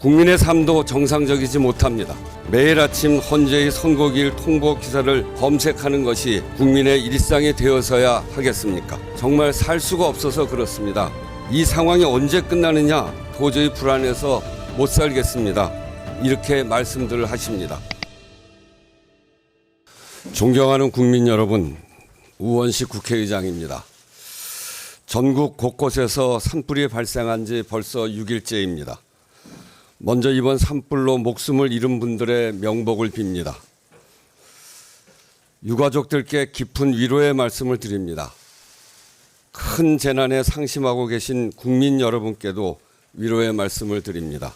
국민의 삶도 정상적이지 못합니다. 매일 아침 헌재의 선거기일 통보 기사를 검색하는 것이 국민의 일상이 되어서야 하겠습니까? 정말 살 수가 없어서 그렇습니다. 이 상황이 언제 끝나느냐 도저히 불안해서 못 살겠습니다. 이렇게 말씀들을 하십니다. 존경하는 국민 여러분, 우원식 국회의장입니다. 전국 곳곳에서 산불이 발생한 지 벌써 6일째입니다. 먼저 이번 산불로 목숨을 잃은 분들의 명복을 빕니다. 유가족들께 깊은 위로의 말씀을 드립니다. 큰 재난에 상심하고 계신 국민 여러분께도 위로의 말씀을 드립니다.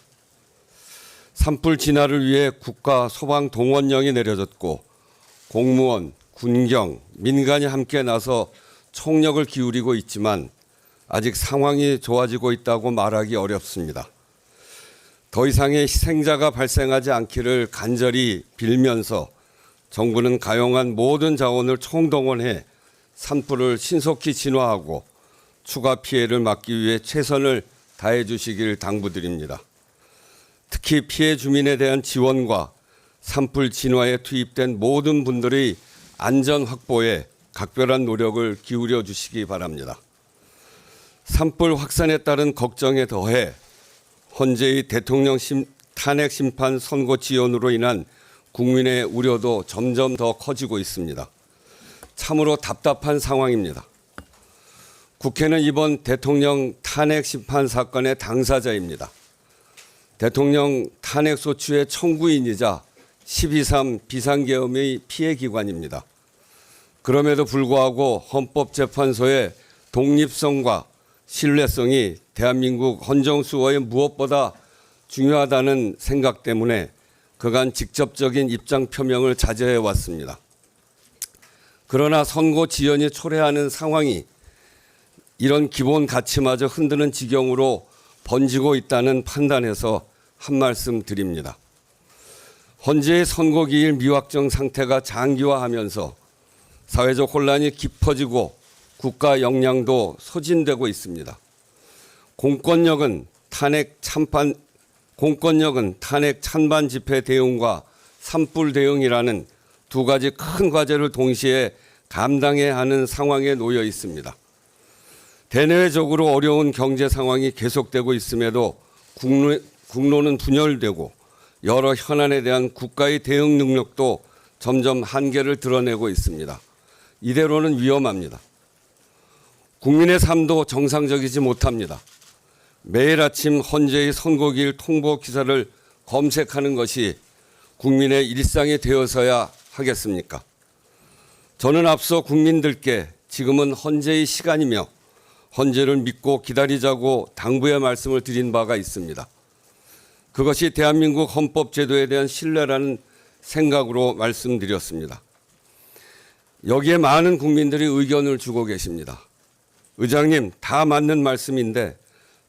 산불 진화를 위해 국가 소방동원령이 내려졌고 공무원, 군경, 민간이 함께 나서 총력을 기울이고 있지만 아직 상황이 좋아지고 있다고 말하기 어렵습니다. 더 이상의 희생자가 발생하지 않기를 간절히 빌면서 정부는 가용한 모든 자원을 총동원해 산불을 신속히 진화하고 추가 피해를 막기 위해 최선을 다해 주시길 당부드립니다. 특히 피해 주민에 대한 지원과 산불 진화에 투입된 모든 분들의 안전 확보에 각별한 노력을 기울여 주시기 바랍니다. 산불 확산에 따른 걱정에 더해 헌재의 대통령 탄핵 심판 선고 지연으로 인한 국민의 우려도 점점 더 커지고 있습니다. 참으로 답답한 상황입니다. 국회는 이번 대통령 탄핵 심판 사건의 당사자입니다. 대통령 탄핵 소추의 청구인이자 12.3 비상계엄의 피해기관입니다. 그럼에도 불구하고 헌법재판소의 독립성과 신뢰성이 대한민국 헌정수호에 무엇보다 중요하다는 생각 때문에 그간 직접적인 입장 표명을 자제해 왔습니다. 그러나 선고 지연이 초래하는 상황이 이런 기본 가치마저 흔드는 지경으로 번지고 있다는 판단에서 한 말씀 드립니다. 헌재의 선고기일 미확정 상태가 장기화하면서 사회적 혼란이 깊어지고 국가 역량도 소진되고 있습니다. 공권력은 탄핵 찬반 집회 대응과 산불 대응이라는 두 가지 큰 과제를 동시에 감당해야 하는 상황에 놓여 있습니다. 대내외적으로 어려운 경제 상황이 계속되고 있음에도 국론은 분열되고 여러 현안에 대한 국가의 대응 능력도 점점 한계를 드러내고 있습니다. 이대로는 위험합니다. 국민의 삶도 정상적이지 못합니다. 매일 아침 헌재의 선고기일 통보 기사를 검색하는 것이 국민의 일상이 되어서야 하겠습니까? 저는 앞서 국민들께 지금은 헌재의 시간이며 헌재를 믿고 기다리자고 당부의 말씀을 드린 바가 있습니다. 그것이 대한민국 헌법제도에 대한 신뢰라는 생각으로 말씀드렸습니다. 여기에 많은 국민들이 의견을 주고 계십니다. 의장님, 다 맞는 말씀인데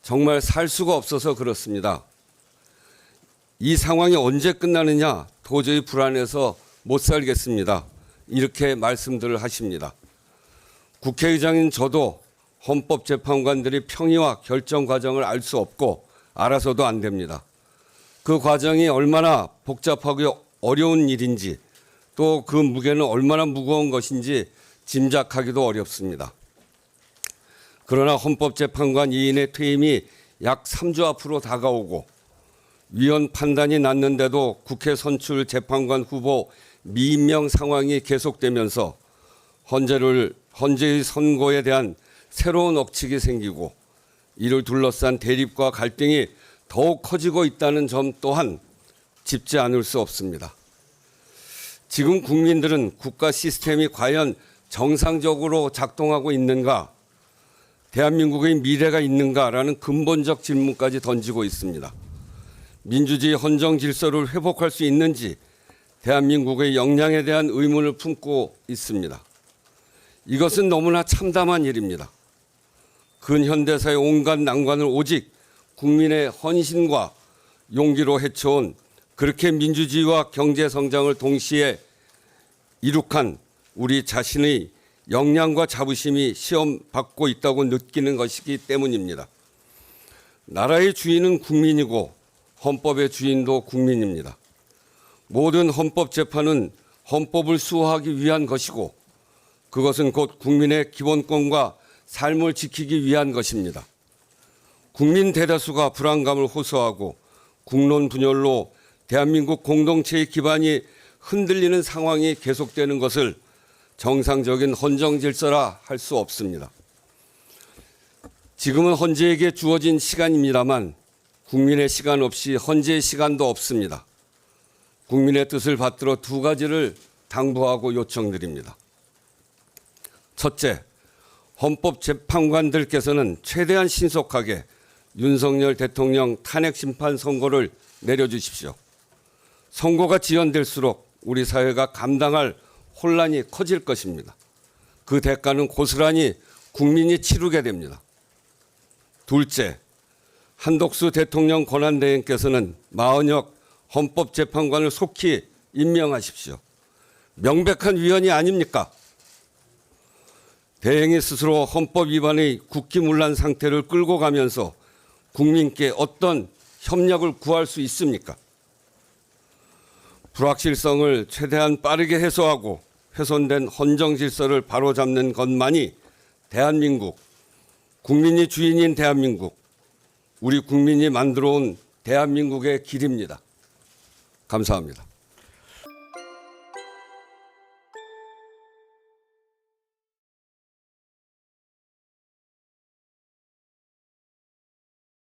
정말 살 수가 없어서 그렇습니다. 이 상황이 언제 끝나느냐 도저히 불안해서 못 살겠습니다. 이렇게 말씀들을 하십니다. 국회의장인 저도 헌법재판관들이 평의와 결정 과정을 알 수 없고 알아서도 안 됩니다. 그 과정이 얼마나 복잡하고 어려운 일인지 또 그 무게는 얼마나 무거운 것인지 짐작하기도 어렵습니다. 그러나 헌법재판관 2인의 퇴임이 약 3주 앞으로 다가오고 위헌 판단이 났는데도 국회 선출 재판관 후보 미임명 상황이 계속되면서 헌재의 선고에 대한 새로운 억측이 생기고 이를 둘러싼 대립과 갈등이 더욱 커지고 있다는 점 또한 짚지 않을 수 없습니다. 지금 국민들은 국가 시스템이 과연 정상적으로 작동하고 있는가, 대한민국의 미래가 있는가라는 근본적 질문까지 던지고 있습니다. 민주주의 헌정 질서를 회복할 수 있는지 대한민국의 역량에 대한 의문을 품고 있습니다. 이것은 너무나 참담한 일입니다. 근현대사의 온갖 난관을 오직 국민의 헌신과 용기로 헤쳐온 그렇게 민주주의와 경제 성장을 동시에 이룩한 우리 자신의 역량과 자부심이 시험받고 있다고 느끼는 것이기 때문입니다. 나라의 주인은 국민이고 헌법의 주인도 국민입니다. 모든 헌법재판은 헌법을 수호하기 위한 것이고 그것은 곧 국민의 기본권과 삶을 지키기 위한 것입니다. 국민 대다수가 불안감을 호소하고 국론 분열로 대한민국 공동체의 기반이 흔들리는 상황이 계속되는 것을 정상적인 헌정 질서라 할 수 없습니다. 지금은 헌재에게 주어진 시간입니다만 국민의 시간 없이 헌재의 시간도 없습니다. 국민의 뜻을 받들어 두 가지를 당부하고 요청드립니다. 첫째, 헌법재판관들께서는 최대한 신속하게 윤석열 대통령 탄핵 심판 선고를 내려주십시오. 선고가 지연될수록 우리 사회가 감당할 혼란이 커질 것입니다. 그 대가는 고스란히 국민이 치르게 됩니다. 둘째, 한덕수 대통령 권한대행께서는 마은혁 헌법재판관을 속히 임명하십시오. 명백한 위헌이 아닙니까? 대행이 스스로 헌법 위반의 국기문란 상태를 끌고 가면서 국민께 어떤 협력을 구할 수 있습니까? 불확실성을 최대한 빠르게 해소하고 훼손된 헌정 질서를 바로잡는 것만이 대한민국, 국민이 주인인 대한민국, 우리 국민이 만들어 온 대한민국의 길입니다. 감사합니다.